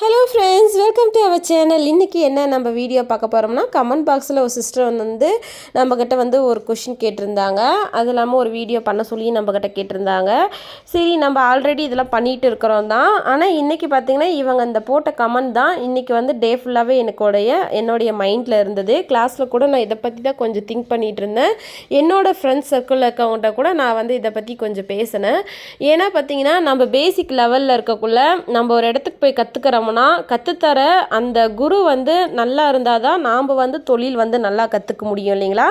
Hello friends, welcome to our channel. இன்றைக்கி என்ன நம்ம வீடியோ பார்க்க போகிறோம்னா, கமெண்ட் பாக்ஸில் ஒரு சிஸ்டர் வந்து நம்மக்கிட்ட வந்து ஒரு கொஷின் கேட்டிருந்தாங்க. அது இல்லாமல் ஒரு வீடியோ பண்ண சொல்லி நம்மக்கிட்ட கேட்டிருந்தாங்க. சரி, நம்ம ஆல்ரெடி இதெல்லாம் பண்ணிகிட்டு இருக்கிறோம் தான். ஆனால் இன்றைக்கி பார்த்திங்கன்னா இவங்க இந்த போட்ட கமெண்ட் தான் இன்றைக்கி வந்து டே ஃபுல்லாகவே என்னுடைய மைண்டில் இருந்தது. கிளாஸில் கூட நான் இதை பற்றி தான் கொஞ்சம் திங்க் பண்ணிகிட்டு இருந்தேன். என்னோடய ஃப்ரெண்ட்ஸ் சர்க்கிளில் இருக்கவங்கள்ட்ட கூட நான் வந்து இதை பற்றி கொஞ்சம் பேசினேன். ஏன்னா பார்த்திங்கன்னா நம்ம பேசிக் லெவலில் இருக்கக்குள்ள நம்ம ஒரு இடத்துக்கு போய் கற்றுக்கிறோம். கற்றுத்தர அந்த குரு வந்து நல்லா இருந்தால் தான் நாம் வந்து தொழில் வந்து நல்லா கற்றுக்க முடியும் இல்லைங்களா.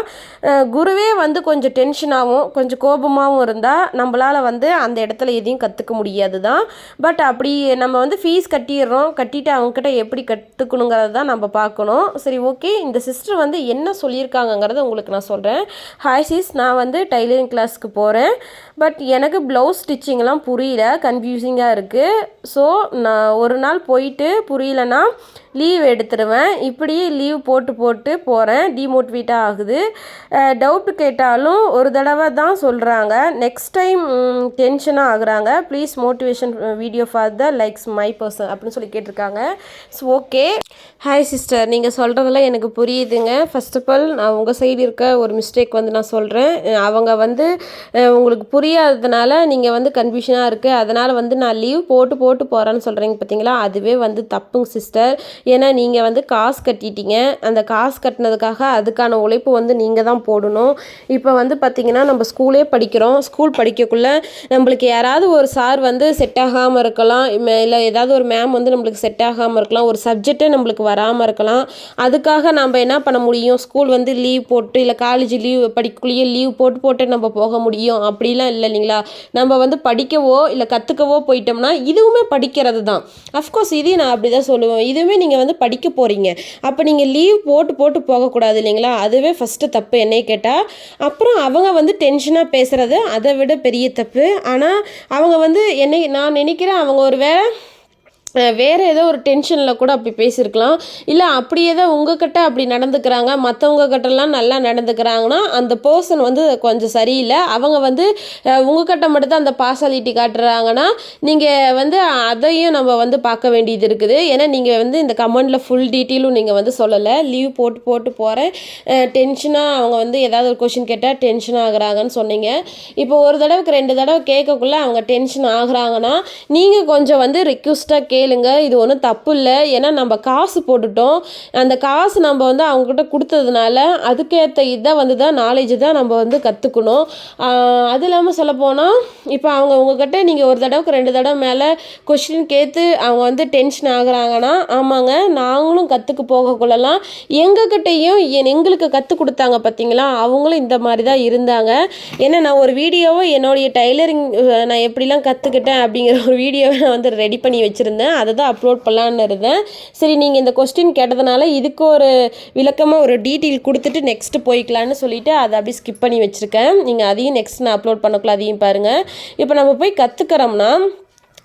குருவே வந்து கொஞ்சம் டென்ஷனாகவும் கொஞ்சம் கோபமாகவும் இருந்தால் நம்மளால் வந்து அந்த இடத்துல எதையும் கற்றுக்க முடியாது தான். பட் அப்படி நம்ம வந்து ஃபீஸ் கட்டிட்டு அவங்கக்கிட்ட எப்படி கற்றுக்கணுங்கிறத தான் நம்ம பார்க்கணும். சரி, ஓகே. இந்த சிஸ்டர் வந்து என்ன சொல்லியிருக்காங்கங்கிறத உங்களுக்கு நான் சொல்கிறேன். ஹாய் சிஸ், நான் வந்து டைலரிங் கிளாஸ்க்கு போகிறேன். பட் எனக்கு ப்ளவுஸ் ஸ்டிச்சிங்லாம் புரியல, கன்ஃபியூசிங்காக இருக்குது. ஸோ நான் ஒரு நாள் போயிட்டு புரியலன்னா லீவ் எடுத்துடுவேன். இப்படியே லீவ் போட்டு போகிறேன். டிமோட்டிவேட்டாக ஆகுது. டவுட்டு கேட்டாலும் ஒரு தடவை தான் சொல்கிறாங்க. நெக்ஸ்ட் டைம் டென்ஷனாக ஆகுறாங்க. Please motivation video for the likes my person அப்படின்னு சொல்லி கேட்டிருக்காங்க. So okay. ஹாய் சிஸ்டர், நீங்கள் சொல்கிறதெல்லாம் எனக்கு புரியுதுங்க. ஃபர்ஸ்ட் ஆஃப் ஆல் நான் உங்கள் சைடு இருக்க ஒரு மிஸ்டேக் வந்து நான் சொல்கிறேன். அவங்க வந்து உங்களுக்கு புரியாததுனால நீங்கள் வந்து கன்ஃபியூஷனாக இருக்குது, அதனால் வந்து நான் லீவ் போட்டு போகிறேன்னு சொல்கிறீங்க பார்த்தீங்களா. அதுவே வந்து தப்புங்க சிஸ்டர். ஏன்னா நீங்கள் வந்து காசு கட்டிட்டீங்க. அந்த காசு கட்டினதுக்காக அதுக்கான உழைப்பு வந்து நீங்கள் தான் போடணும். இப்போ வந்து பார்த்திங்கன்னா நம்ம ஸ்கூலே படிக்கிறோம். ஸ்கூல் படிக்கக்குள்ளே நம்மளுக்கு யாராவது ஒரு சார் வந்து செட் ஆகாமல் இருக்கலாம், இல்லை ஏதாவது ஒரு மேம் வந்து நம்மளுக்கு செட் ஆகாமல் இருக்கலாம், ஒரு சப்ஜெக்டே நம்மளுக்கு வராமல் இருக்கலாம். அதுக்காக நம்ம என்ன பண்ண முடியும், ஸ்கூல் வந்து லீவ் போட்டு இல்லை காலேஜ் லீவ் படிக்கக்குள்ளேயே லீவ் போட்டு நம்ம போக முடியும் அப்படிலாம் இல்லை இல்லைங்களா. நம்ம வந்து படிக்கவோ இல்லை கற்றுக்கவோ போயிட்டோம்னா இதுவுமே படிக்கிறது தான். அஃப்கோர்ஸ் இதையும் நான் அப்படி தான் சொல்லுவேன். இதுவுமே நீங்கள் வந்து படிக்க போகிறீங்க. அப்போ நீங்கள் லீவ் போட்டு போகக்கூடாது இல்லைங்களா. அதுவே ஃபஸ்ட்டு தப்பு என்னைய கேட்டால். அப்புறம் அவங்க வந்து டென்ஷனாக பேசுகிறது அதை விட பெரிய தப்பு. ஆனால் அவங்க வந்து நான் நினைக்கிறேன் அவங்க ஒரு வேறு ஏதோ ஒரு டென்ஷனில் கூட அப்படி பேசியிருக்கலாம். இல்லை அப்படியே தான் உங்கள்கிட்ட அப்படி நடந்துக்கிறாங்க, மற்றவங்க கிட்டலாம் நல்லா நடந்துக்கிறாங்கன்னா அந்த பர்சன் வந்து கொஞ்சம் சரியில்லை. அவங்க வந்து உங்கள்கிட்ட மட்டும்தான் அந்த பார்சாலிட்டி காட்டுறாங்கன்னா நீங்கள் வந்து அதையும் நம்ம வந்து பார்க்க வேண்டியது இருக்குது. ஏன்னா நீங்கள் வந்து இந்த கமெண்டில் ஃபுல் டீட்டெயிலும் நீங்கள் வந்து சொல்லலை. லீவ் போட்டு போகிறேன், டென்ஷனாக அவங்க வந்து ஏதாவது ஒரு கொஷின் கேட்டால் டென்ஷன் ஆகுறாங்கன்னு சொன்னீங்க. இப்போ ஒரு தடவைக்கு 2 தடவை கேட்கக்குள்ளே அவங்க டென்ஷன் ஆகுறாங்கன்னா நீங்கள் கொஞ்சம் வந்து ரிக்வெஸ்ட்டாக கேளுங்க. இது ஒன்றும் தப்பு இல்லை. ஏன்னா நம்ம காசு போட்டுட்டோம். அந்த காசு நம்ம வந்து அவங்ககிட்ட கொடுத்ததுனால அதுக்கேற்ற இதை வந்து தான் நாலேஜ் தான் நம்ம வந்து கற்றுக்கணும். அது இல்லாமல் சொல்லப்போனால் இப்போ அவங்க உங்ககிட்ட நீங்கள் ஒரு தடவைக்கு 2 தடவை மேலே கொஸ்டின் கேட்டு அவங்க வந்து டென்ஷன் ஆகுறாங்கன்னா, ஆமாங்க, நாங்களும் கற்றுக்க போகக்குள்ளலாம் எங்ககிட்டையும் எங்களுக்கு கற்றுக் கொடுத்தாங்க பார்த்தீங்களா, அவங்களும் இந்த மாதிரி தான் இருந்தாங்க. ஏன்னா நான் ஒரு வீடியோவை என்னுடைய டைலரிங் நான் எப்படிலாம் கற்றுக்கிட்டேன் அப்படிங்கிற ஒரு வீடியோவை நான் வந்து ரெடி பண்ணி வச்சுருந்தேன். அதை தான் அப்லோட் பண்ணலான்னு இருந்தேன். சரி, நீங்கள் இந்த கொஸ்டின் கேட்டதுனால இதுக்கு ஒரு விளக்கமாக ஒரு டீட்டெயில் கொடுத்துட்டு நெக்ஸ்ட்டு போய்க்கலான்னு சொல்லிவிட்டு அதை அப்படியே ஸ்கிப் பண்ணி வச்சுருக்கேன். நீங்கள் அதையும் நெக்ஸ்ட் நான் அப்லோட் பண்ணக்குள்ள அதையும் பாருங்கள். இப்போ நம்ம போய் கற்றுக்கிறோம்னா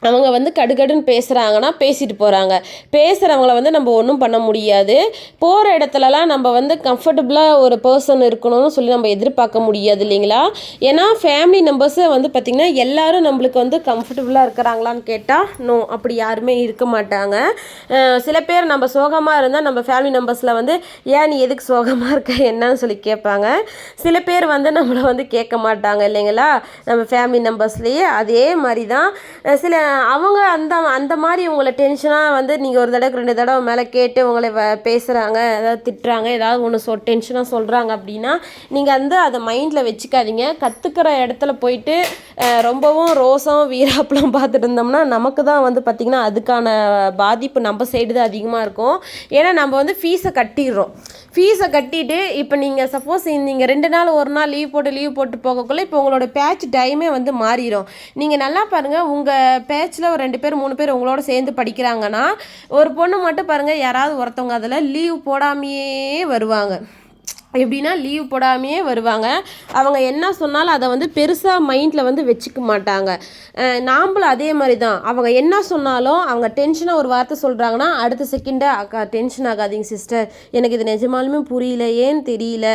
அவங்க வந்து கடுகடுன்னு பேசுகிறாங்கன்னா பேசிட்டு போகிறாங்க. பேசுகிறவங்கள வந்து நம்ம ஒன்றும் பண்ண முடியாது. போகிற இடத்துலலாம் நம்ம வந்து கம்ஃபர்டபுளாக ஒரு பர்சன் இருக்கணும்னு சொல்லி நம்ம எதிர்பார்க்க முடியாது இல்லைங்களா. ஏன்னா ஃபேமிலி மெம்பர்ஸை வந்து பார்த்திங்கன்னா எல்லோரும் நம்மளுக்கு வந்து கம்ஃபர்டபுளாக இருக்கிறாங்களான்னு கேட்டால் நோ, அப்படி யாருமே இருக்க மாட்டாங்க. சில பேர் நம்ம சோகமாக இருந்தால் நம்ம ஃபேமிலி மெம்பர்ஸில் வந்து ஏன் நீ எதுக்கு சோகமாக இருக்க என்னன்னு சொல்லி கேட்பாங்க. சில பேர் வந்து நம்மளை வந்து கேட்க மாட்டாங்க இல்லைங்களா. நம்ம ஃபேமிலி மெம்பர்ஸ்லேயே அதே மாதிரி தான் சில அவங்க அந்த மாதிரி உங்களை டென்ஷனாக வந்து நீங்கள் ஒரு தடவை 2 தடவை மேலே கேட்டு உங்களை பேசுகிறாங்க, ஏதாவது திட்டுறாங்க, ஏதாவது ஒன்று டென்ஷனாக சொல்கிறாங்க அப்படின்னா நீங்கள் வந்து அதை மைண்டில் வச்சுக்காதீங்க. கற்றுக்கிற இடத்துல போயிட்டு ரொம்பவும் ரோசம் வீராப்பெலாம் பார்த்துட்டு இருந்தோம்னா நமக்கு தான் வந்து பார்த்திங்கன்னா அதுக்கான பாதிப்பு நம்ம சைடு தான் அதிகமாக இருக்கும். ஏன்னா நம்ம வந்து ஃபீஸை கட்டிட்டு இப்போ நீங்கள் சப்போஸ் நீங்கள் 2 நாள் 1 நாள் லீவ் போட்டு போகக்குள்ளே இப்போ உங்களோட பேட்ச் டைமே வந்து மாறிடும். நீங்கள் நல்லா பாருங்கள், உங்கள் பேட்சில் ஒரு 2 பேர் 3 பேர் உங்களோட சேர்ந்து படிக்கிறாங்கன்னா ஒரு பொண்ணு மட்டும் பாருங்கள், யாராவது ஒருத்தவங்க அதில் லீவ் போடாமையே வருவாங்க. எப்படின்னா லீவ் போடாமையே வருவாங்க. அவங்க என்ன சொன்னாலும் அதை வந்து பெருசாக மைண்டில் வந்து வச்சுக்க மாட்டாங்க. நாம்பளும் அதே மாதிரி தான். அவங்க என்ன சொன்னாலும் அவங்க டென்ஷனாக ஒரு வார்த்தை சொல்கிறாங்கன்னா அடுத்த செகண்டை அக்கா டென்ஷன் ஆகாதீங்க சிஸ்டர், எனக்கு இது நிஜமாலுமே புரியல, ஏன்னு தெரியல,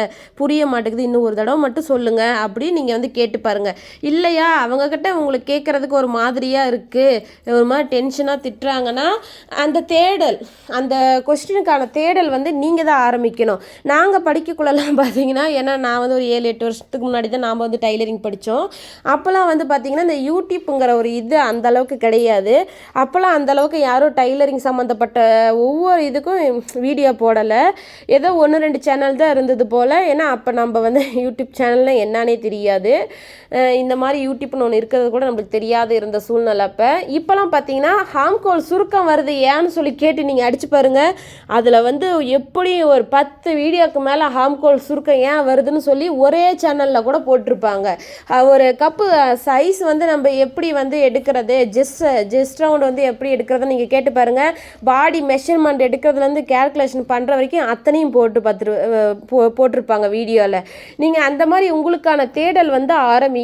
புரிய மாட்டேங்குது, இன்னும் ஒரு தடவை மட்டும் சொல்லுங்கள் அப்படின்னு நீங்கள் வந்து கேட்டு பாருங்கள். இல்லையா அவங்கக்கிட்ட உங்களுக்கு கேட்குறதுக்கு ஒரு மாதிரியாக இருக்குது, ஒரு மாதிரி டென்ஷனாக திட்டுறாங்கன்னா அந்த தேடல், அந்த கொஸ்டினுக்கான தேடல் வந்து நீங்கள் தான் ஆரம்பிக்கணும். நாங்கள் படிக்கக்குள்ளெல்லாம் பார்த்தீங்கன்னா, ஏன்னா நான் வந்து ஒரு 7-8 வருஷத்துக்கு முன்னாடி தான் நாம் வந்து டைலரிங் படித்தோம். அப்போல்லாம் வந்து பார்த்திங்கன்னா இந்த யூடியூப்புங்கிற ஒரு இது அந்தளவுக்கு கிடையாது. அப்போல்லாம் அந்தளவுக்கு யாரும் டைலரிங் சம்மந்தப்பட்ட ஒவ்வொரு இதுக்கும் வீடியோ போடலை. ஏதோ 1-2 சேனல் தான் இருந்தது போல். ஏன்னா அப்போ நம்ம வந்து யூடியூப் சேனல்னால் என்னன்னே தெரியாது. இந்த மாதிரி யூடியூப்னு ஒன்று இருக்கிறது கூட நம்மளுக்கு தெரியாது இருந்த சூழ்நிலை. இப்போலாம் பார்த்தீங்கன்னா ஹாம்கோல் சுருக்கம் வருது ஏன்னு சொல்லி கேட்டு நீங்கள் அடிச்சு பாருங்கள். அதில் வந்து எப்படி ஒரு 10 வீடியோக்கு மேலே ஹாம்கோல் சுருக்கம் ஏன் வருதுன்னு சொல்லி ஒரே சேனலில் கூட போட்டிருப்பாங்க. ஒரு கப்பு சைஸ் வந்து நம்ம எப்படி வந்து எடுக்கிறது, ஜெஸ்ட் ரவுண்ட் வந்து எப்படி எடுக்கிறதுன்னு நீங்கள் கேட்டு பாருங்கள். பாடி மெஷர்மெண்ட் எடுக்கிறதுலேருந்து கேல்குலேஷன் பண்ணுற வரைக்கும் அத்தனையும் போட்டிருப்பாங்க வீடியோவில். நீங்கள் அந்த மாதிரி உங்களுக்கான தேடல் வந்து ஆரம்பிங்க.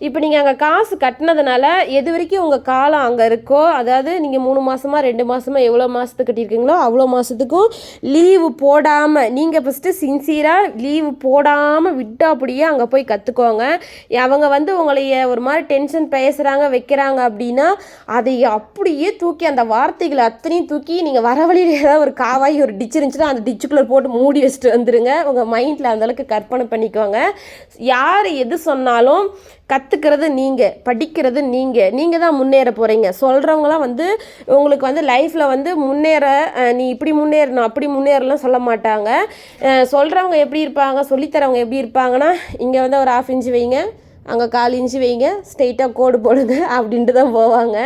இப்போ நீங்கள் அங்கே காசு கட்டினதுனால எது வரைக்கும் உங்கள் காலம் அங்கே இருக்கோ, அதாவது நீங்கள் 3 மாதமா 2 மாதமா எவ்வளோ மாதத்துக்கு கட்டியிருக்கீங்களோ அவ்வளோ மாதத்துக்கும் லீவு போடாமல், நீங்கள் ஃபஸ்ட்டு சின்சியராக லீவு போடாமல் விட்டு அப்படியே அங்கே போய் கற்றுக்கோங்க. அவங்க வந்து உங்களைய ஒரு மாதிரி டென்ஷன் பேசுகிறாங்க வைக்கிறாங்க அப்படின்னா அதை அப்படியே தூக்கி அந்த வார்த்தைகளை அத்தனையும் தூக்கி நீங்கள் வர வழியில் ஏதாவது ஒரு காவாய் ஒரு டிச்சு இருந்துச்சுன்னா அந்த டிச்சுக்குள்ளே போட்டு மூடி வச்சுட்டு வந்துடுங்க. உங்கள் மைண்டில் அந்தளவுக்கு கற்பனை பண்ணிக்கோங்க. யார் எது சொன்னாலும் கற்றுக்கிறது நீங்கள், படிக்கிறது நீங்கள் தான் முன்னேற போகிறீங்க. சொல்கிறவங்களாம் வந்து உங்களுக்கு வந்து லைஃப்பில் வந்து முன்னேற, நீ இப்படி முன்னேறணும் அப்படி முன்னேறலாம் சொல்ல மாட்டாங்க. சொல்கிறவங்க எப்படி இருப்பாங்க, சொல்லித்தரவங்க எப்படி இருப்பாங்கன்னா, இங்கே வந்து ஒரு 1/2 இன்ச்சு வைங்க, அங்கே 1/4 இன்ச்சு வைங்க, ஸ்ட்ரெயிட்டாக கோடு போடுங்க அப்படின்ட்டு தான் போவாங்க.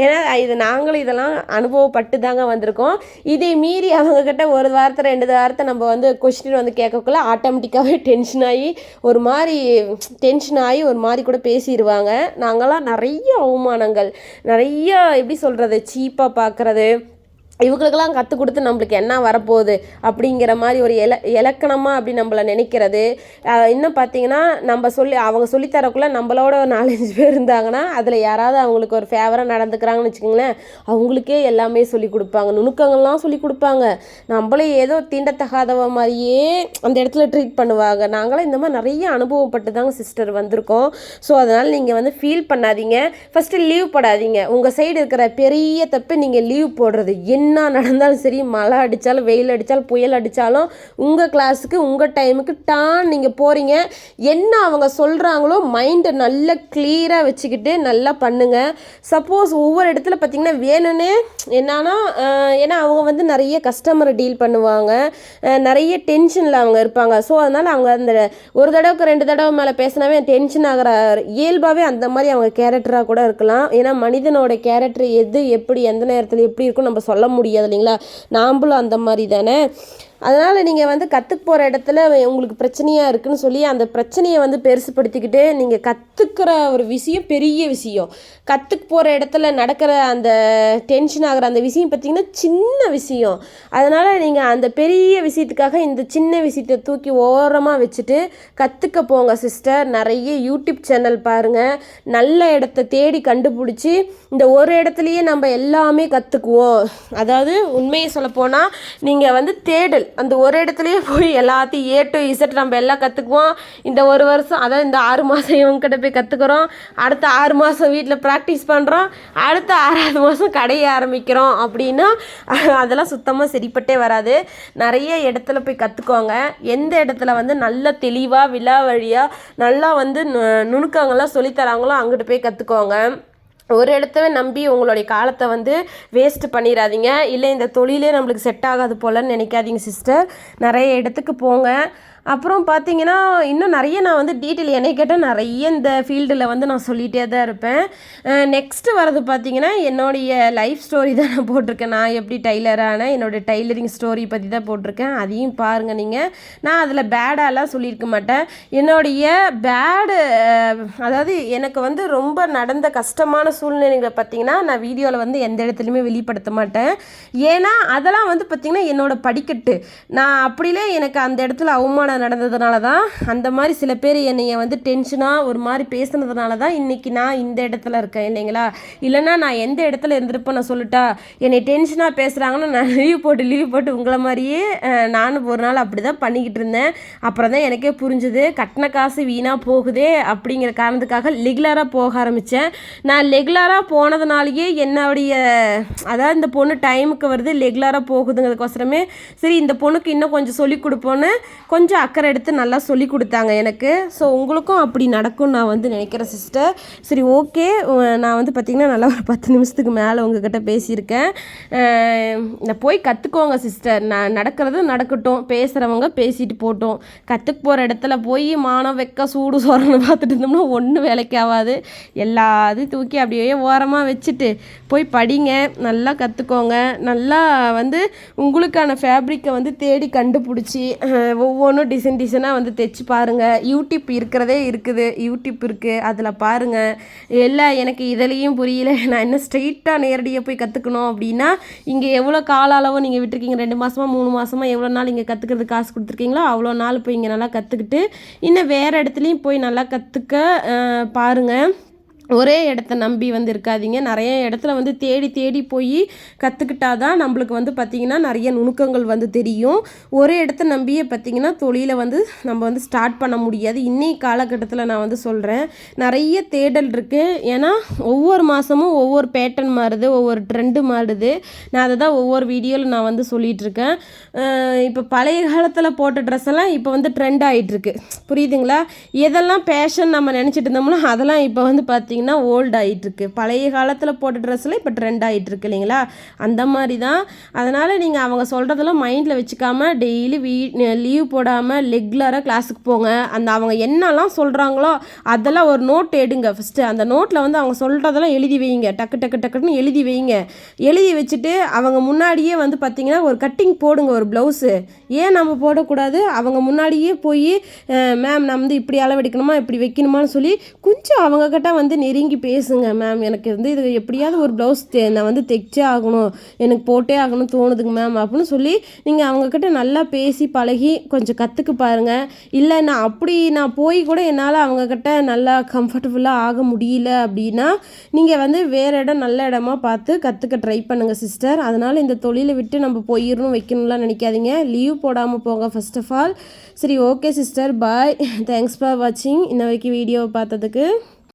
ஏன்னா இது நாங்களும் இதெல்லாம் அனுபவப்பட்டு தாங்க வந்திருக்கோம். இதை மீறி அவங்கக்கிட்ட ஒரு வாரத்தை 2 வாரத்தை நம்ம வந்து கொஸ்டின் வந்து கேட்கக்குள்ள ஆட்டோமேட்டிக்காகவே டென்ஷன் ஆகி ஒரு மாதிரி கூட பேசிடுவாங்க. நாங்களாம் நிறைய அவமானங்கள், நிறைய எப்படி சொல்கிறது, சீப்பாக பார்க்குறது, இவங்களுக்கெல்லாம் கற்றுக் கொடுத்து நம்மளுக்கு என்ன வரப்போகுது அப்படிங்கிற மாதிரி ஒரு இலக்கணமாக அப்படி நம்மளை நினைக்கிறது. இன்னும் பார்த்தீங்கன்னா அவங்க சொல்லித்தரக்குள்ளே நம்மளோட ஒரு 4-5 பேர் இருந்தாங்கன்னா அதில் யாராவது அவங்களுக்கு ஒரு ஃபேவராக நடந்துக்கிறாங்கன்னு வச்சுக்கோங்களேன், அவங்களுக்கே எல்லாமே சொல்லி கொடுப்பாங்க, நுணுக்கங்கள்லாம் சொல்லி கொடுப்பாங்க. நம்மளே ஏதோ தீண்டத்தகாதவ மாதிரியே அந்த இடத்துல ட்ரீட் பண்ணுவாங்க. நாங்களாம் இந்த மாதிரி நிறைய அனுபவப்பட்டு தாங்க சிஸ்டர் வந்திருக்கோம். ஸோ அதனால் நீங்கள் வந்து ஃபீல் பண்ணாதீங்க, ஃபஸ்ட்டு லீவ் போடாதீங்க. உங்கள் சைடு இருக்கிற பெரிய தப்பு நீங்கள் லீவ் போடுறது. என்ன நடந்தாலும் சரி, மழை அடித்தாலும் வெயில் அடித்தாலும் புயல் அடித்தாலும் உங்கள் கிளாஸுக்கு உங்கள் டைமுக்கு நீங்கள் போகிறீங்க. என்ன அவங்க சொல்கிறாங்களோ மைண்டை நல்லா கிளியராக வச்சுக்கிட்டு நல்லா பண்ணுங்கள். சப்போஸ் ஒவ்வொரு இடத்துல பார்த்திங்கன்னா வேணும்னே என்னன்னா, ஏன்னா அவங்க வந்து நிறைய கஸ்டமரை டீல் பண்ணுவாங்க, நிறைய டென்ஷனில் அவங்க இருப்பாங்க. ஸோ அதனால் அவங்க அந்த ஒரு தடவைக்கு 2 தடவை மேலே பேசினாவே டென்ஷன் ஆகிற இயல்பாகவே அந்த மாதிரி அவங்க கேரக்டராக கூட இருக்கலாம். ஏன்னா மனிதனோட கேரக்டர் எது எப்படி எந்த நேரத்தில் எப்படி இருக்குன்னு நம்ம சொல்ல முடியாது இல்லைங்களா, நாம்பளும் அந்த மாதிரி தானே. அதனால் நீங்கள் வந்து கற்றுக்க போகிற இடத்துல உங்களுக்கு பிரச்சனையாக இருக்குதுன்னு சொல்லி அந்த பிரச்சனையை வந்து பெருசுப்படுத்திக்கிட்டு நீங்கள் கற்றுக்கிற ஒரு விஷயம் பெரிய விஷயம், கற்றுக்க போகிற இடத்துல நடக்கிற அந்த டென்ஷன் ஆகிற அந்த விஷயம் பார்த்திங்கன்னா சின்ன விஷயம். அதனால் நீங்கள் அந்த பெரிய விஷயத்துக்காக இந்த சின்ன விஷயத்தை தூக்கி ஓரமாக வச்சுட்டு கற்றுக்க போங்க சிஸ்டர். நிறைய யூடியூப் சேனல் பாருங்கள், நல்ல இடத்த தேடி கண்டுபிடிச்சி இந்த ஒரு இடத்துலையே நம்ம எல்லாமே கற்றுக்குவோம். அதாவது உண்மையை சொல்லப்போனால் நீங்கள் வந்து தேடல், அந்த ஒரு இடத்துலையே போய் எல்லாத்தையும் A to Z நம்ம எல்லாம் கற்றுக்குவோம். இந்த ஒரு வருஷம், அதாவது இந்த 6 மாதம் இவங்ககிட்ட போய் கற்றுக்குறோம், அடுத்த 6 மாதம் வீட்டில் ப்ராக்டிஸ் பண்ணுறோம், அடுத்த 6வது மாதம் கடையை ஆரம்பிக்கிறோம் அப்படின்னா அதெல்லாம் சுத்தமாக சரிப்பட்டே வராது. நிறைய இடத்துல போய் கற்றுக்கோங்க. எந்த இடத்துல வந்து நல்ல தெளிவாக விழா வழியாக நல்லா வந்து நுணுக்கங்கள்லாம் சொல்லித்தராங்களோ அங்கிட்டு போய் கற்றுக்கோங்க. ஒரு இடத்தவே நம்பி உங்களுடைய காலத்தை வந்து வேஸ்ட்டு பண்ணிடாதீங்க. இல்லை இந்த தொழிலே நம்மளுக்கு செட் ஆகாது போலன்னு நினைக்காதீங்க சிஸ்டர். நிறைய இடத்துக்கு போங்க. அப்புறம் பார்த்தீங்கன்னா இன்னும் நிறைய நான் வந்து டீட்டெயில் என்னை கேட்டால் நிறைய இந்த ஃபீல்டில் வந்து நான் சொல்லிகிட்டே தான் இருப்பேன். நெக்ஸ்ட்டு வரது பார்த்தீங்கன்னா என்னுடைய லைஃப் ஸ்டோரி தான் நான் போட்டிருக்கேன். நான் எப்படி டைலரான என்னோடய டைலரிங் ஸ்டோரி பற்றி தான் போட்டிருக்கேன். அதையும் பாருங்கள் நீங்கள். நான் அதில் பேடாலாம் சொல்லியிருக்க மாட்டேன். என்னுடைய அதாவது எனக்கு வந்து ரொம்ப நடந்த கஷ்டமான சூழ்நிலைகளை பார்த்தீங்கன்னா நான் வீடியோவில் வந்து எந்த இடத்துலையுமே வெளிப்படுத்த மாட்டேன். ஏன்னா அதெல்லாம் வந்து பார்த்திங்கன்னா என்னோடய படிக்கட்டு. நான் அப்படிலே எனக்கு அந்த இடத்துல அவமானம் நடந்ததுனால தான், அந்த மாதிரி சில பேர் என்னைய வந்து டென்ஷனாக ஒரு மாதிரி பேசுனதுனால தான் இன்றைக்கி நான் இந்த இடத்துல இருக்கேன் இல்லைங்களா. இல்லைன்னா நான் எந்த இடத்துல இருந்திருப்பேன் நான் சொல்லட்டா. என்னை டென்ஷனாக பேசுகிறாங்கன்னு நான் லீவ் போட்டு உங்களை மாதிரியே நானும் ஒரு நாள் அப்படி தான் பண்ணிக்கிட்டு இருந்தேன். அப்புறம் தான் எனக்கே புரிஞ்சுது, கட்டின காசு வீணாக போகுதே அப்படிங்கிற காரணத்துக்காக ரெகுலராக போக ஆரம்பித்தேன். நான் ரெகுலராக போனதுனாலேயே என்னுடைய அதாவது இந்த பொண்ணு டைமுக்கு வருது, ரெகுலராக போகுதுங்கிறதுக்கோசரமே சரி இந்த பொண்ணுக்கு இன்னும் கொஞ்சம் சொல்லிக் கொடுப்போன்னு கொஞ்சம் அக்கறை எடுத்து நல்லா சொல்லி கொடுத்தாங்க எனக்கு. ஸோ உங்களுக்கும் அப்படி நடக்கும்னு நான் வந்து நினைக்கிறேன் சிஸ்டர். சரி ஓகே, நான் வந்து பார்த்திங்கன்னா நல்லா ஒரு 10 நிமிஷத்துக்கு மேலே உங்ககிட்ட பேசியிருக்கேன். போய் கற்றுக்கோங்க சிஸ்டர். நான் நடக்கிறது நடக்கட்டும், பேசுகிறவங்க பேசிட்டு போட்டோம். கற்றுக்கு போகிற இடத்துல போய் மானம் வெக்க சூடு சோறன்னு பார்த்துட்டு இருந்தோம்னா ஒன்றும் வேலைக்கு ஆகாது. எல்லாத்தையும் தூக்கி அப்படியே ஓரமாக வச்சுட்டு போய் படிங்க, நல்லா கற்றுக்கோங்க. நல்லா வந்து உங்களுக்கான ஃபேப்ரிக்கை வந்து தேடி கண்டுபிடிச்சி ஒவ்வொன்றும் டிசைனாக வந்து தைச்சி பாருங்கள். யூடியூப் யூடியூப் இருக்குது, அதில் பாருங்கள். எனக்கு இதுலேயும் புரியல, நான் இன்னும் ஸ்ட்ரெயிட்டாக நேரடியாக போய் கற்றுக்கணும் அப்படின்னா இங்கே எவ்வளோ கால அளவு நீங்கள் விட்டுருக்கீங்க, 2 மாதமா 3 மாதமா எவ்வளோ நாள் இங்கே கற்றுக்கிறதுக்கு காசு கொடுத்துருக்கீங்களோ அவ்வளோ நாள் போய் இங்கே நல்லா கற்றுக்கிட்டு இன்னும் வேறு இடத்துலையும் போய் நல்லா கற்றுக்க பாருங்கள். ஒரே இடத்த நம்பி வந்து இருக்காதீங்க. நிறைய இடத்துல வந்து தேடி போய் கற்றுக்கிட்டா தான் நம்மளுக்கு வந்து பார்த்திங்கன்னா நிறைய நுணுக்கங்கள் வந்து தெரியும். ஒரே இடத்த நம்பியே பார்த்திங்கன்னா தொழிலை வந்து நம்ம வந்து ஸ்டார்ட் பண்ண முடியாது. இன்னைக்கு காலகட்டத்தில் நான் வந்து சொல்கிறேன், நிறைய தேடல் இருக்குது. ஏன்னா ஒவ்வொரு மாதமும் ஒவ்வொரு பேட்டர்ன் மாறுது, ஒவ்வொரு ட்ரெண்டு மாறுது. நான் அதை தான் ஒவ்வொரு வீடியோவில் நான் வந்து சொல்லிகிட்ருக்கேன். இப்போ பழைய காலத்தில் போட்ட ட்ரெஸ் எல்லாம் இப்போ வந்து ட்ரெண்ட் ஆகிட்டுருக்கு, புரியுதுங்களா. எதெல்லாம் பேஷன் நம்ம நினச்சிட்டு இருந்தோம்னா அதெல்லாம் இப்போ வந்து பார்த்திங்கன்னா ஓல்டு ஆகிட்டுருக்கு. பழைய காலத்தில் போட்ட ட்ரெஸ்ஸில் இப்போ ட்ரெண்ட் ஆகிட்டுருக்கு இல்லைங்களா. அந்த மாதிரி தான். அதனால் நீங்கள் அவங்க சொல்கிறதெல்லாம் மைண்டில் வச்சுக்காமல் டெய்லி லீவ் போடாமல் ரெகுலராக கிளாஸுக்கு போங்க. அவங்க என்னெல்லாம் சொல்கிறாங்களோ அதெல்லாம் ஒரு நோட் எடுங்க. ஃபஸ்ட்டு அந்த நோட்டில் வந்து அவங்க சொல்கிறதெல்லாம் எழுதி வைங்க. டக்குன்னு எழுதி வைங்க. எழுதி வச்சுட்டு அவங்க முன்னாடியே வந்து பார்த்திங்கன்னா ஒரு கட்டிங் போடுங்க ஒரு ப்ளவுஸு. ஏன் நம்ம போடக்கூடாது, அவங்க முன்னாடியே போய் மேம் நான் வந்து இப்படி அளவெடுக்கணுமா இப்படி வைக்கணுமான்னு சொல்லி கொஞ்சம் அவங்கக்கிட்ட வந்து நெருங்கி பேசுங்க. மேம் எனக்கு வந்து இது எப்படியாவது ஒரு ப்ளவுஸ் நான் வந்து தைச்சே ஆகணும், எனக்கு போட்டே ஆகணும் தோணுதுங்க மேம் அப்படின்னு சொல்லி நீங்கள் அவங்கக்கிட்ட நல்லா பேசி பழகி கொஞ்சம் கற்றுக்க பாருங்கள். இல்லை நான் போய் கூட என்னால் அவங்கக்கிட்ட நல்லா கம்ஃபர்டபுளாக ஆக முடியல அப்படின்னா நீங்கள் வந்து வேறு இடம் நல்ல இடமா பார்த்து கற்றுக்க ட்ரை பண்ணுங்கள் சிஸ்டர். அதனால் இந்த தொழிலை விட்டு நம்ம போயிடணும் வைக்கணும்லாம் நினைக்காதீங்க. லீவ் போடாமல் போங்க ஃபர்ஸ்ட் ஆஃப் ஆல். சரி okay sister, bye. Thanks for வாட்சிங். இன்ன வரைக்கும் வீடியோவை பார்த்ததுக்கு.